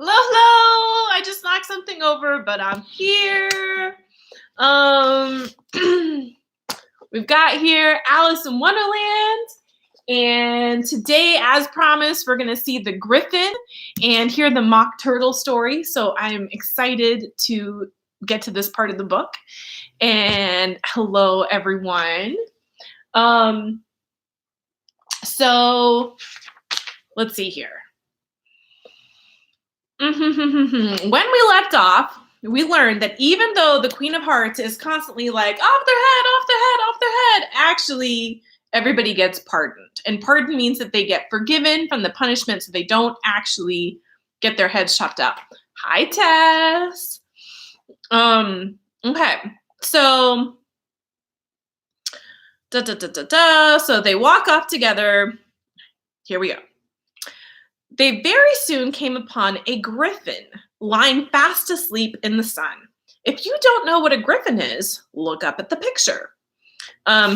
Hello, hello. I just knocked something over, but I'm here. We've got here Alice in Wonderland. And today, as promised, we're going to see the Griffin and hear the Mock Turtle story. So I'm excited to get to this part of the book. And hello, everyone. So let's see here. When we left off, we learned that even though the Queen of Hearts is constantly like, off their head, off their head, off their head, actually everybody gets pardoned. And pardon means that they get forgiven from the punishment, so they don't actually get their heads chopped up. Hi, Tess. Okay, so so they walk off together. Here we go. They very soon came upon a griffin lying fast asleep in the sun. If you don't know what a griffin is, look up at the picture.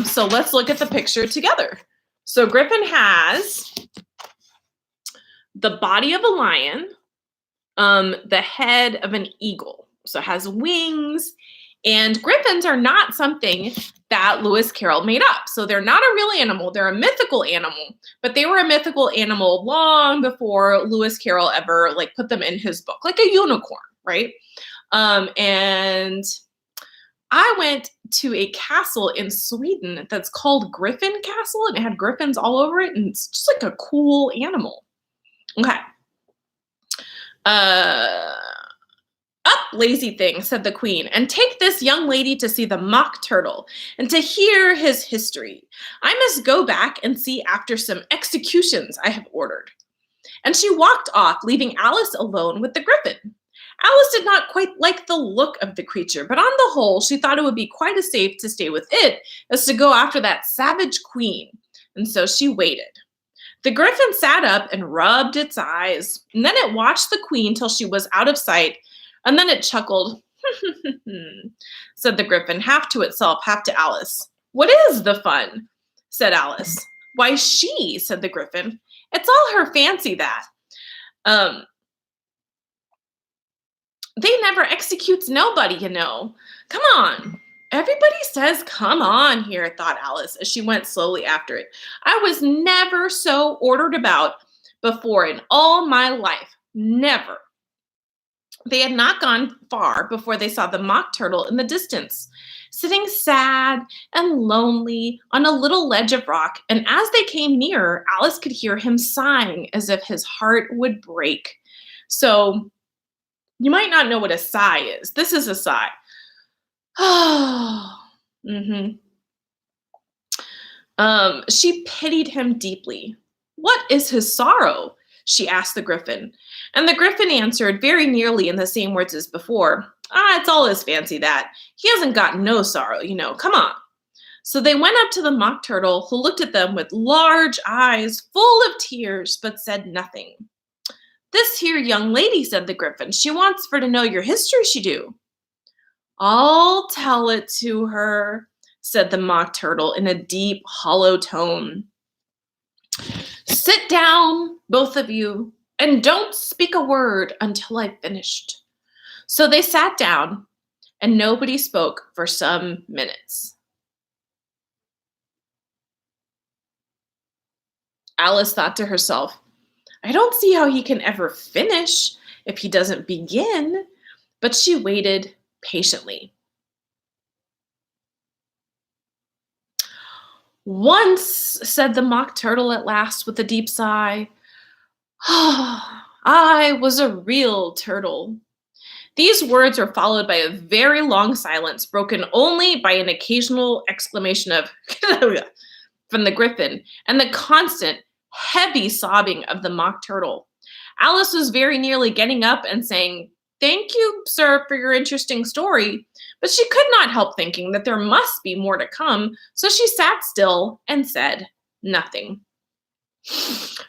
So let's look at the picture together. So griffin has the body of a lion, the head of an eagle. So it has wings, and griffins are not something that Lewis Carroll made up. So they're not a real animal. They're a mythical animal, but they were a mythical animal long before Lewis Carroll ever put them in his book, like a unicorn, right? And I went to a castle in Sweden that's called Griffin Castle, and it had griffins all over it, and it's just like a cool animal. Okay. Up, lazy thing, said the queen, and take this young lady to see the Mock Turtle and to hear his history. I must go back and see after some executions I have ordered. And she walked off, leaving Alice alone with the griffin. Alice did not quite like the look of the creature, but on the whole, she thought it would be quite as safe to stay with it as to go after that savage queen, and so she waited. The griffin sat up and rubbed its eyes, and then it watched the queen till she was out of sight, and then it chuckled. Said the griffin, half to itself, half to Alice. What is the fun? Said Alice. Why, she, said the griffin. It's all her fancy, that. They never executes nobody, you know. Come on. Everybody says, come on here, thought Alice as she went slowly after it. I was never so ordered about before in all my life. Never. They had not gone far before they saw the Mock Turtle in the distance, sitting sad and lonely on a little ledge of rock, and as they came nearer, Alice could hear him sighing as if his heart would break. So, you might not know what a sigh is. This is a sigh. She pitied him deeply. What is his sorrow? She asked the griffin. And the griffin answered very nearly in the same words as before. It's all his fancy, that. He hasn't got no sorrow, you know. Come on. So they went up to the Mock Turtle, who looked at them with large eyes full of tears, but said nothing. This here young lady, said the griffin, she wants for to know your history, she do. I'll tell it to her, said the Mock Turtle in a deep, hollow tone. Sit down, both of you, and don't speak a word until I've finished. So they sat down, and nobody spoke for some minutes. Alice thought to herself, I don't see how he can ever finish if he doesn't begin, but she waited patiently. Once, said the Mock Turtle at last with a deep sigh, I was a real turtle. These words were followed by a very long silence, broken only by an occasional exclamation of from the griffin and the constant, heavy sobbing of the Mock Turtle. Alice was very nearly getting up and saying, Thank you, sir, for your interesting story, but she could not help thinking that there must be more to come, so she sat still and said nothing.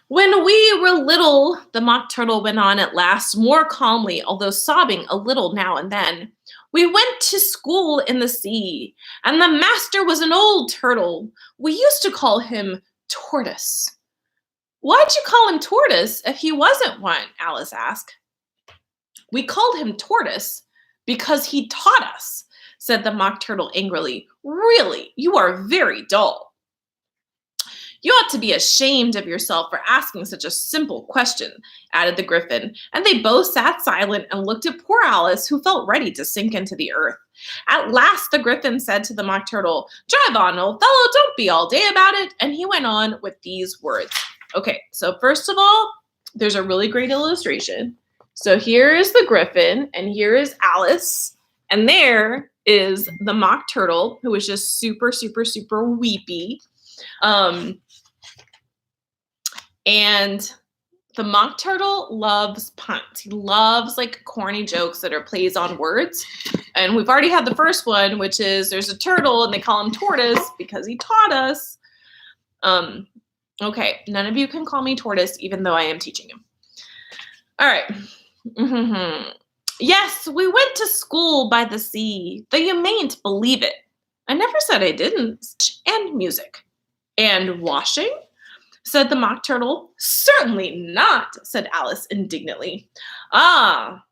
When we were little, the Mock Turtle went on at last, more calmly, although sobbing a little now and then, we went to school in the sea, and the master was an old turtle. We used to call him Tortoise. Why'd you call him Tortoise if he wasn't one? Alice asked. We called him Tortoise because he taught us, said the Mock Turtle angrily. Really, you are very dull. You ought to be ashamed of yourself for asking such a simple question, added the Gryphon, and they both sat silent and looked at poor Alice, who felt ready to sink into the earth. At last the Gryphon said to the Mock Turtle, Drive on, old fellow, don't be all day about it, and he went on with these words. Okay, so first of all, there's a really great illustration. So here is the Gryphon, and here is Alice, and there is the Mock Turtle, who is just super, super, super weepy. And the Mock Turtle loves puns. He loves like corny jokes that are plays on words. And we've already had the first one, which is there's a turtle and they call him Tortoise because he taught us. Okay, none of you can call me Tortoise, even though I am teaching him. All right. Mm-hmm. Yes, we went to school by the sea, though you mayn't believe it. I never said I didn't. And music. And washing? Said the Mock Turtle. Certainly not, said Alice indignantly. Ah,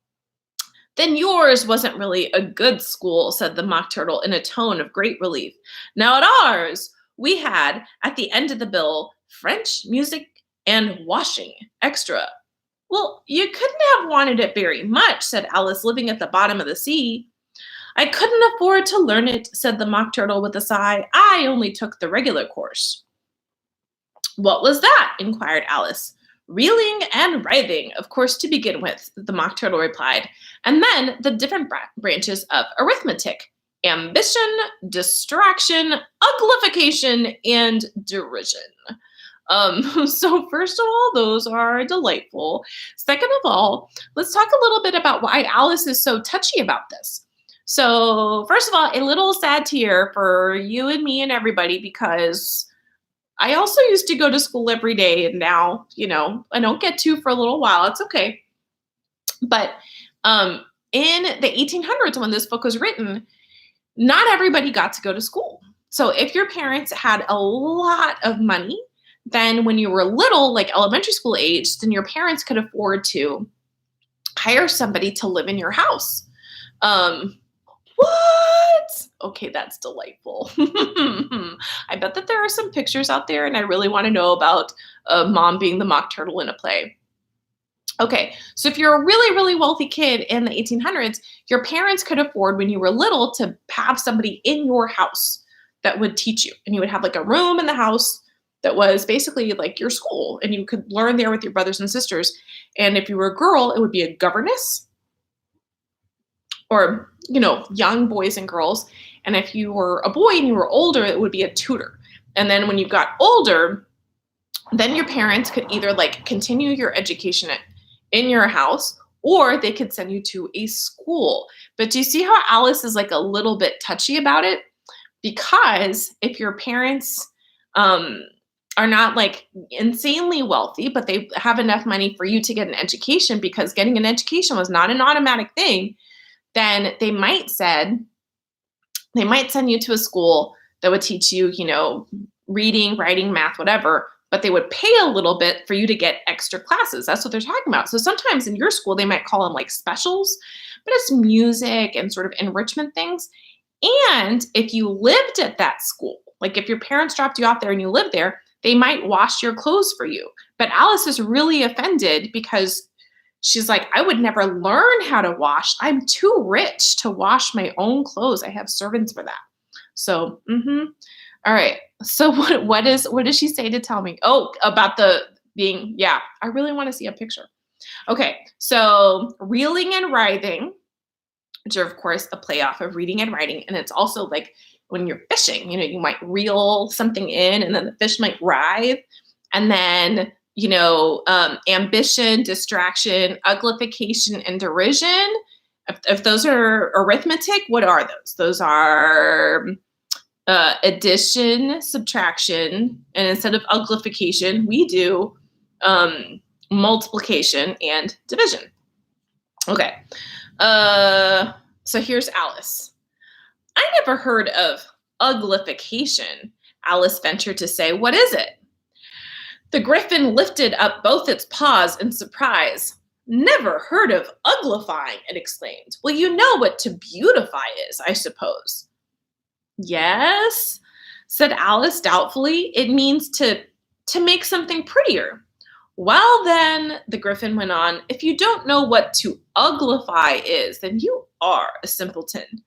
then yours wasn't really a good school, said the Mock Turtle in a tone of great relief. Now at ours, we had, at the end of the bill, French, music, and washing extra. Well, you couldn't have wanted it very much, said Alice, living at the bottom of the sea. I couldn't afford to learn it, said the Mock Turtle with a sigh. I only took the regular course. What was that? Inquired Alice. Reeling and writhing, of course, to begin with, the Mock Turtle replied, and then the different branches of arithmetic. Ambition, distraction, uglification, and derision. So first of all, those are delightful. Second of all, let's talk a little bit about why Alice is so touchy about this. So first of all, a little sad tear for you and me and everybody, because I also used to go to school every day, and now, I don't get to for a little while. It's okay. But in the 1800s, when this book was written, not everybody got to go to school. So if your parents had a lot of money, then when you were little, like elementary school age, then your parents could afford to hire somebody to live in your house. What? Okay, that's delightful. I bet that there are some pictures out there, and I really want to know about mom being the Mock Turtle in a play. Okay, so if you're a really, really wealthy kid in the 1800s, your parents could afford when you were little to have somebody in your house that would teach you. And you would have like a room in the house that was basically like your school, and you could learn there with your brothers and sisters. And if you were a girl, it would be a governess, or, young boys and girls. And if you were a boy and you were older, it would be a tutor. And then when you got older, then your parents could either like continue your education in your house, or they could send you to a school. But do you see how Alice is like a little bit touchy about it? Because if your parents are not like insanely wealthy, but they have enough money for you to get an education, because getting an education was not an automatic thing, then they might send you to a school that would teach you, reading, writing, math, whatever, but they would pay a little bit for you to get extra classes. That's what they're talking about. So sometimes in your school, they might call them like specials, but it's music and sort of enrichment things. And if you lived at that school, like if your parents dropped you off there and you lived there, they might wash your clothes for you. But Alice is really offended because she's like, I would never learn how to wash. I'm too rich to wash my own clothes. I have servants for that. So, all right. So what does she say to tell me? Oh, about I really want to see a picture. Okay. So reeling and writhing, which are of course a play off of reading and writing. And it's also like when you're fishing, you might reel something in and then the fish might writhe. And then ambition, distraction, uglification, and derision. If those are arithmetic, what are those? Those are addition, subtraction, and instead of uglification, we do multiplication and division. Okay. So here's Alice. I never heard of uglification, Alice ventured to say. What is it? The Griffin lifted up both its paws in surprise. Never heard of uglifying, it exclaimed. Well, you know what to beautify is, I suppose. Yes, said Alice doubtfully. It means to make something prettier. Well, then, the Griffin went on, if you don't know what to uglify is, then you are a simpleton.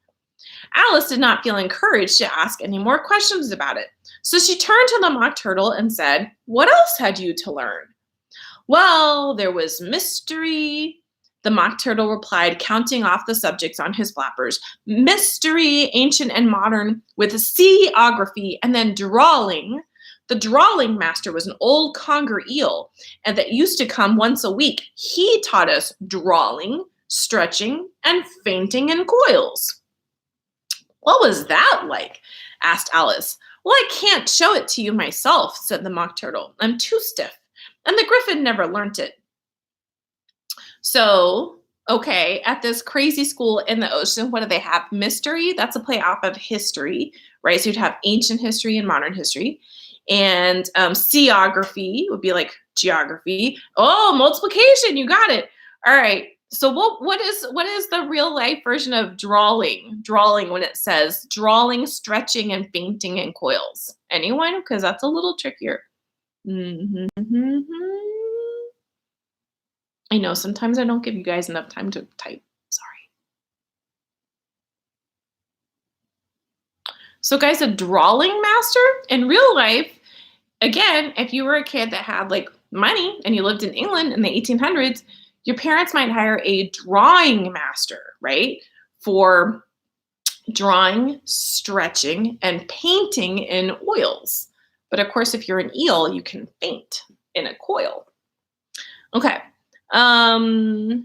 Alice did not feel encouraged to ask any more questions about it. So she turned to the Mock Turtle and said, what else had you to learn? Well, there was mystery, the Mock Turtle replied, counting off the subjects on his flappers. Mystery, ancient and modern, with seaography, and then drawling. The drawling master was an old conger eel, and that used to come once a week. He taught us drawling, stretching, and fainting in coils. What was that like? Asked Alice. Well, I can't show it to you myself, said the Mock Turtle. I'm too stiff, and the Griffin never learnt it. So, okay, at this crazy school in the ocean, what do they have? Mystery, that's a play off of history, right? So you'd have ancient history and modern history. And seaography would be like geography. Oh, multiplication, you got it. All right. So what is the real life version of drawling? Drawling when it says drawling, stretching, and fainting in coils. Anyone? Because that's a little trickier. I know sometimes I don't give you guys enough time to type. Sorry. So guys, a drawling master in real life, again, if you were a kid that had like money and you lived in England in the 1800s, your parents might hire a drawing master, right? For drawing, stretching, and painting in oils. But of course, if you're an eel, you can faint in a coil. Okay. So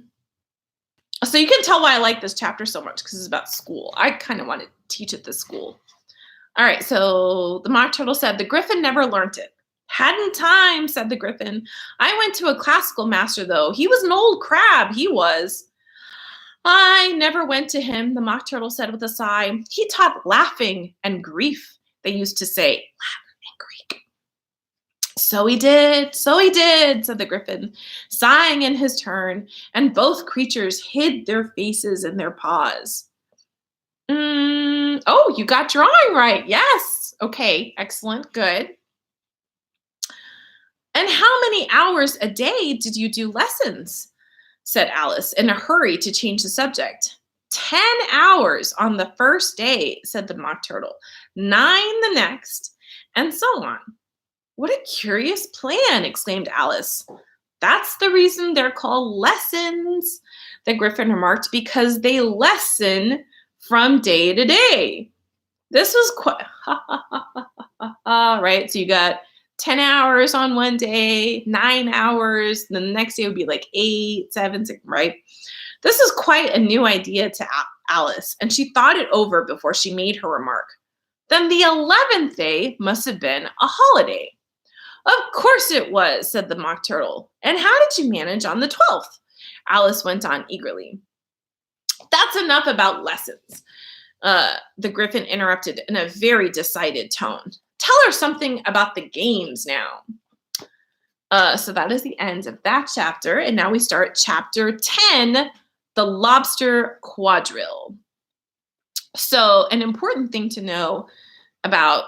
you can tell why I like this chapter so much because it's about school. I kind of want to teach at this school. All right, so the Mock Turtle said, the Griffin never learnt it. Hadn't time, said the Griffin. I went to a classical master, though. He was an old crab, he was. I never went to him, the Mock Turtle said with a sigh. He taught laughing and grief, they used to say. Latin and Greek. So he did, said the Griffin, sighing in his turn, and both creatures hid their faces in their paws. Oh, you got drawing right. Yes. Okay, excellent, good. And how many hours a day did you do lessons? Said Alice in a hurry to change the subject. 10 hours on the first day, said the Mock Turtle. 9 the next, and so on. What a curious plan, exclaimed Alice. That's the reason they're called lessons, the Griffin remarked, because they lessen from day to day. This was quite, right? So you got 10 hours on one day, 9 hours, then the next day would be like 8, 7, 6, right? This is quite a new idea to Alice, and she thought it over before she made her remark. Then the 11th day must have been a holiday. Of course it was, said the Mock Turtle. And how did you manage on the 12th? Alice went on eagerly. That's enough about lessons. The Griffin interrupted in a very decided tone. Tell her something about the games now. So that is the end of that chapter. And now we start chapter 10, the lobster quadrille. So an important thing to know about,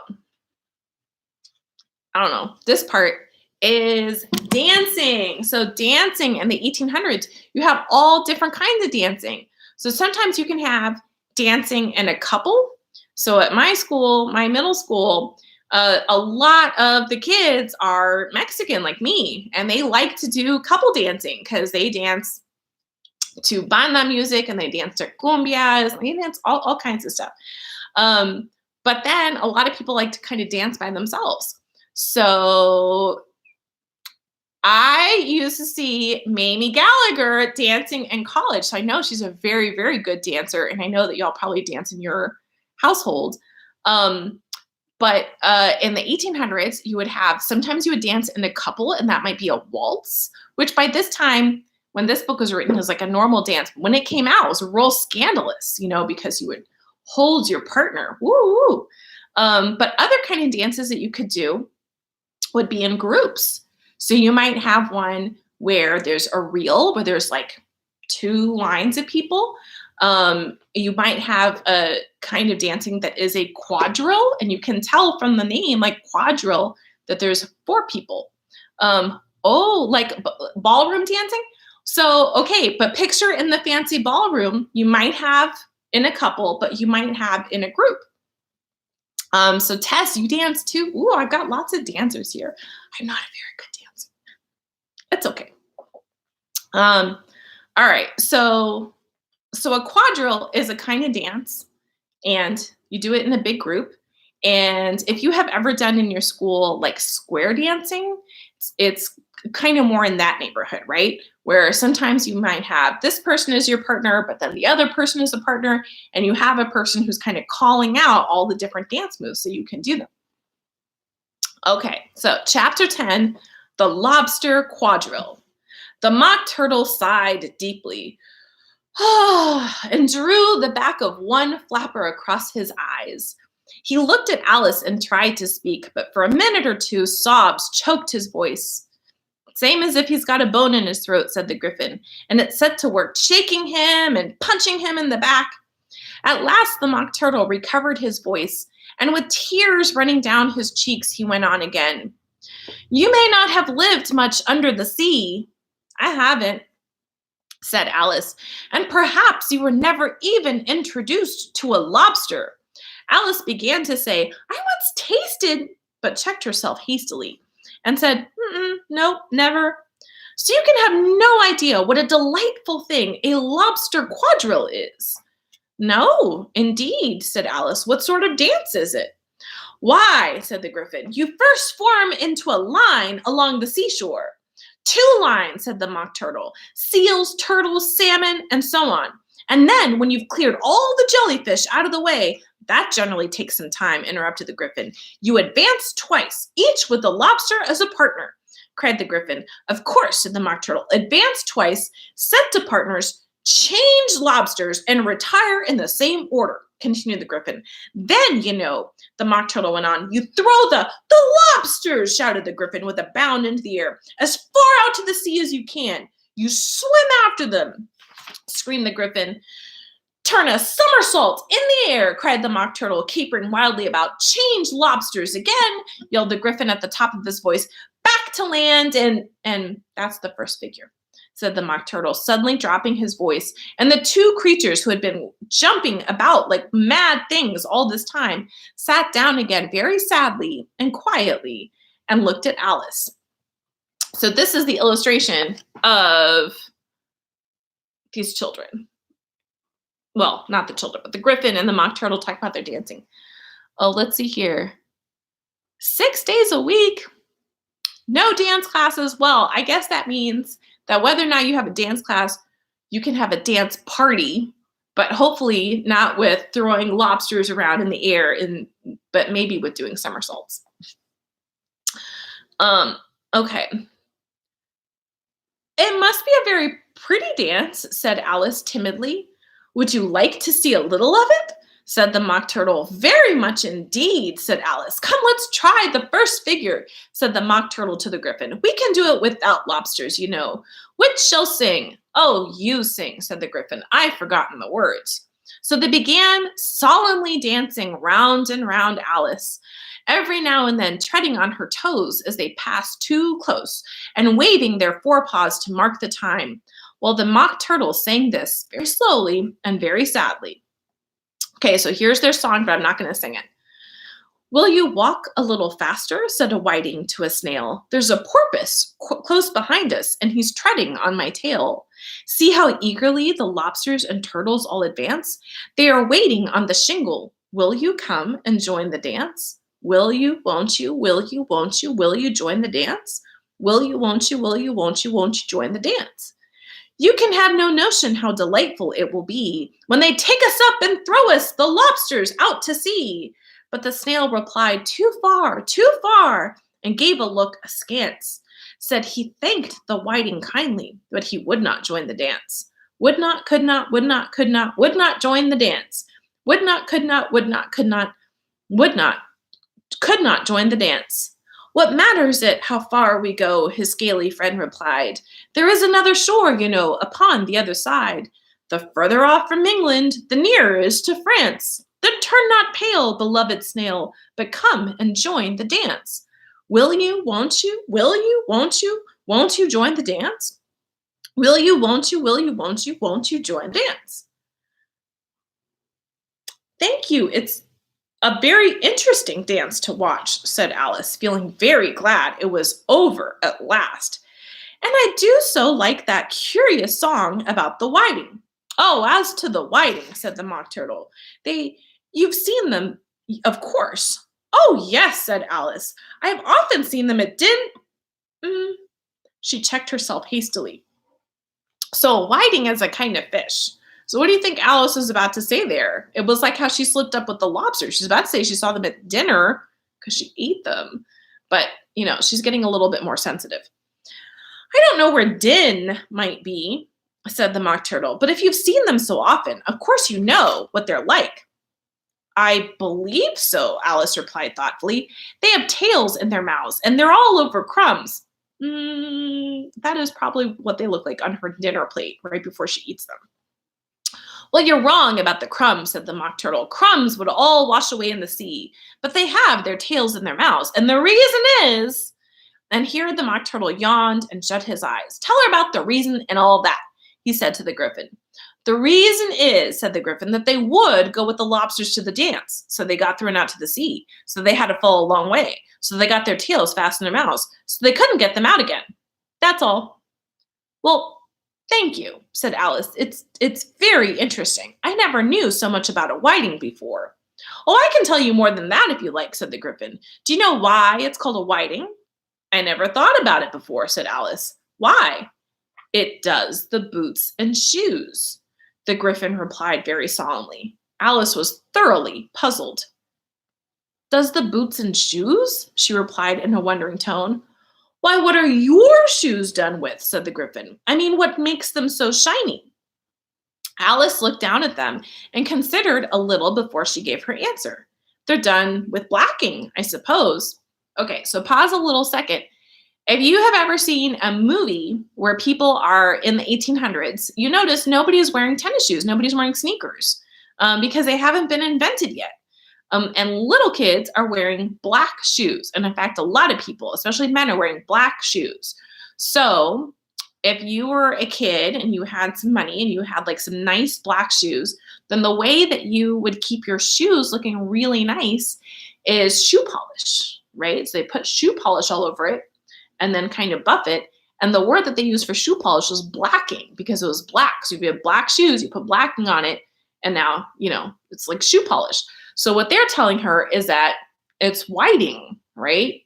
this part is dancing. So dancing in the 1800s, you have all different kinds of dancing. So sometimes you can have dancing in a couple. So at my school, my middle school, a lot of the kids are Mexican like me, and they like to do couple dancing because they dance to banda music and they dance to cumbias, and they dance all kinds of stuff. But then a lot of people like to kind of dance by themselves. So I used to see Mamie Gallagher dancing in college. So I know she's a very, very good dancer. And I know that y'all probably dance in your household. But in the 1800s, you would have, sometimes you would dance in a couple, and that might be a waltz, which by this time, when this book was written, was like a normal dance. When it came out, it was real scandalous, because you would hold your partner. Woo! But other kind of dances that you could do would be in groups. So you might have one where there's a reel where there's like two lines of people. You might have a kind of dancing that is a quadrille, and you can tell from the name, like quadrille, that there's four people. Like ballroom dancing. So, okay, but picture in the fancy ballroom, you might have in a couple, but you might have in a group. So Tess, you dance too. Ooh, I've got lots of dancers here. I'm not a very good dancer. It's okay. All right. So a quadrille is a kind of dance, and you do it in a big group. And if you have ever done in your school like square dancing, it's kind of more in that neighborhood, right? Where sometimes you might have this person as your partner, but then the other person is a partner, and you have a person who's kind of calling out all the different dance moves so you can do them. Okay, so chapter 10, the lobster quadrille. The mock turtle sighed deeply and drew the back of one flapper across his eyes. He looked at Alice and tried to speak, but for a minute or two, sobs choked his voice. Same as if he's got a bone in his throat, said the Griffin, and it set to work shaking him and punching him in the back. At last, the Mock Turtle recovered his voice, and with tears running down his cheeks, he went on again. You may not have lived much under the sea. I haven't, said Alice, and perhaps you were never even introduced to a lobster. Alice began to say, I once tasted, but checked herself hastily and said, nope, never. So you can have no idea what a delightful thing a lobster quadrille is. No, indeed, said Alice. What sort of dance is it? Why, said the Griffin, you first form into a line along the seashore. 2 lines, said the Mock Turtle. Seals, turtles, salmon, and so on. And then when you've cleared all the jellyfish out of the way, that generally takes some time, interrupted the Griffin. You advance twice, each with the lobster as a partner, cried the Griffin. Of course, said the Mock Turtle. Advance twice, set to partners, change lobsters, and retire in the same order, continued the Griffin. Then, you know, the Mock Turtle went on, you throw the lobsters, shouted the Griffin with a bound into the air, as far out to the sea as you can. You swim after them, screamed the Griffin. Turn a somersault in the air, cried the Mock Turtle, capering wildly about. Change lobsters again, yelled the Griffin at the top of his voice. Back to land, and that's the first figure, said the Mock Turtle, suddenly dropping his voice. And the 2 creatures who had been jumping about like mad things all this time sat down again very sadly and quietly and looked at Alice. So this is the illustration of these children. Well, not the children, but the Griffin and the Mock Turtle talk about their dancing. Oh, let's see here. 6 days a week. No dance classes. Well, I guess that means that whether or not you have a dance class, you can have a dance party, but hopefully not with throwing lobsters around in the air, but maybe with doing somersaults. Okay. It must be a very pretty dance, said Alice timidly. Would you like to see a little of it? Said the Mock Turtle. Very much indeed, said Alice. Come, let's try the first figure, said the Mock Turtle to the Griffin. We can do it without lobsters, you know. Which shall sing? Oh, you sing, said the Griffin. I've forgotten the words. So they began solemnly dancing round and round Alice, every now and then treading on her toes as they passed too close and waving their forepaws to mark the time, while the Mock Turtle sang this very slowly and very sadly. Okay, so here's their song, but I'm not going to sing it. Will you walk a little faster, said a whiting to a snail. There's a porpoise close behind us, and he's treading on my tail. See how eagerly the lobsters and turtles all advance? They are waiting on the shingle. Will you come and join the dance? Will you, won't you, will you, won't you, will you join the dance? Will you, won't you, will you, won't you, won't you join the dance? You can have no notion how delightful it will be when they take us up and throw us, the lobsters, out to sea. But the snail replied, too far, and gave a look askance. Said he thanked the whiting kindly, but he would not join the dance. Would not, could not, would not, could not, would not join the dance. Would not, could not, would not, could not, would not, could not join the dance. What matters it how far we go? His scaly friend replied. There is another shore, upon the other side. The further off from England, the nearer is to France. Then turn not pale, beloved snail, but come and join the dance. Will you, won't you, will you, won't you join the dance? Will you, won't you, won't you join the dance? Thank you. It's a very interesting dance to watch, said Alice, feeling very glad it was over at last. And I do so like that curious song about the whiting. Oh, as to the whiting, said the Mock Turtle, you've seen them, of course. Oh, yes, said Alice. I have often seen them at She checked herself hastily. So, whiting is a kind of fish. So, what do you think Alice was about to say there? It was like how she slipped up with the lobster. She's about to say she saw them at dinner because she ate them. But, she's getting a little bit more sensitive. I don't know where din might be, said the Mock Turtle, but if you've seen them so often, of course you know what they're like. I believe so, Alice replied thoughtfully. They have tails in their mouths, and they're all over crumbs. That is probably what they look like on her dinner plate right before she eats them. Well, you're wrong about the crumbs, said the Mock Turtle. Crumbs would all wash away in the sea, but they have their tails in their mouths, and the reason is... And here the Mock Turtle yawned and shut his eyes. Tell her about the reason and all that, he said to the Griffin. The reason is, said the Griffin, that they would go with the lobsters to the dance. So they got thrown out to the sea. So they had to fall a long way. So they got their tails fast in their mouths. So they couldn't get them out again. That's all. Well, thank you, said Alice. It's very interesting. I never knew so much about a whiting before. Oh, I can tell you more than that if you like, said the Griffin. Do you know why it's called a whiting? I never thought about it before, said Alice. Why? It does the boots and shoes, the Griffin replied very solemnly. Alice was thoroughly puzzled. Does the boots and shoes? She replied in a wondering tone. Why, what are your shoes done with? Said the Griffin. I mean, what makes them so shiny? Alice looked down at them and considered a little before she gave her answer. They're done with blacking, I suppose. Okay, so pause a little second. If you have ever seen a movie where people are in the 1800s, you notice nobody is wearing tennis shoes. Nobody's wearing sneakers because they haven't been invented yet. And little kids are wearing black shoes. And in fact, a lot of people, especially men, are wearing black shoes. So if you were a kid and you had some money and you had like some nice black shoes, then the way that you would keep your shoes looking really nice is shoe polish. Right? So they put shoe polish all over it and then kind of buff it. And the word that they used for shoe polish was blacking because it was black. So if you have black shoes, you put blacking on it, and now, it's like shoe polish. So what they're telling her is that it's whiting, right?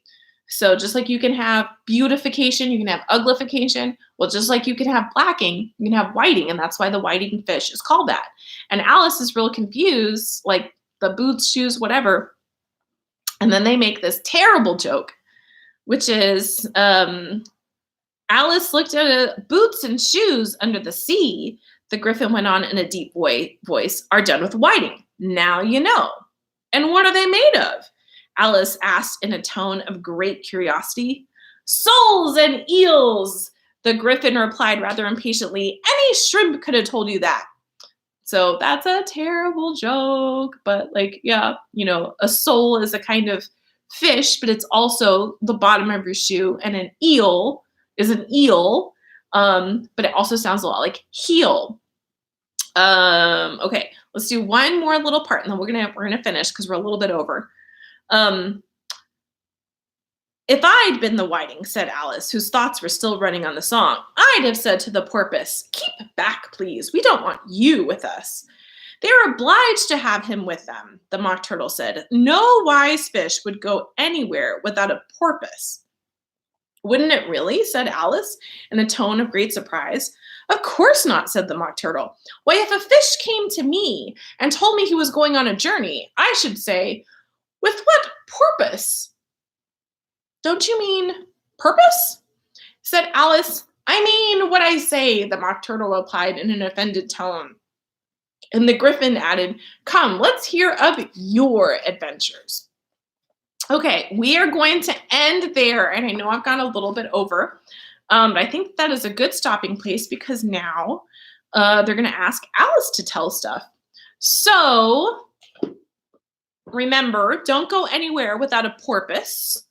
So just like you can have beautification, you can have uglification. Well, just like you can have blacking, you can have whiting, and that's why the whiting fish is called that. And Alice is real confused, like the boots, shoes, whatever. And then they make this terrible joke, which is Alice looked at boots and shoes under the sea. The Griffin went on in a deep voice, are done with whiting. Now you know. And what are they made of? Alice asked in a tone of great curiosity. Soles and eels, the Griffin replied rather impatiently. Any shrimp could have told you that. So that's a terrible joke, but a sole is a kind of fish, but it's also the bottom of your shoe, and an eel is an eel, but it also sounds a lot like heel. Okay, let's do one more little part, and then we're gonna finish because we're a little bit over. If I'd been the whiting, said Alice, whose thoughts were still running on the song, I'd have said to the porpoise, keep back, please. We don't want you with us. They were obliged to have him with them, the Mock Turtle said. No wise fish would go anywhere without a porpoise. Wouldn't it really? Said Alice in a tone of great surprise. Of course not, said the Mock Turtle. Why, if a fish came to me and told me he was going on a journey, I should say, with what purpose? Don't you mean purpose? Said Alice. I mean what I say, the Mock Turtle replied in an offended tone. And the Griffin added, come, let's hear of your adventures. Okay, we are going to end there. And I know I've gone a little bit over, but I think that is a good stopping place because now they're going to ask Alice to tell stuff. So remember, don't go anywhere without a porpoise.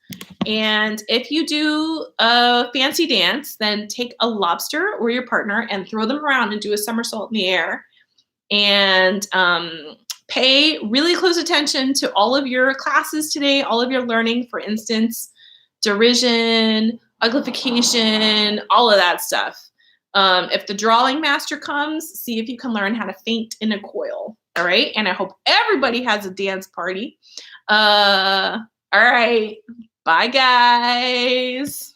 And if you do a fancy dance, then take a lobster or your partner and throw them around and do a somersault in the air. And pay really close attention to all of your classes today, all of your learning, for instance, derision, uglification, all of that stuff. If the drawing master comes, see if you can learn how to faint in a coil. All right. And I hope everybody has a dance party. All right. Bye, guys.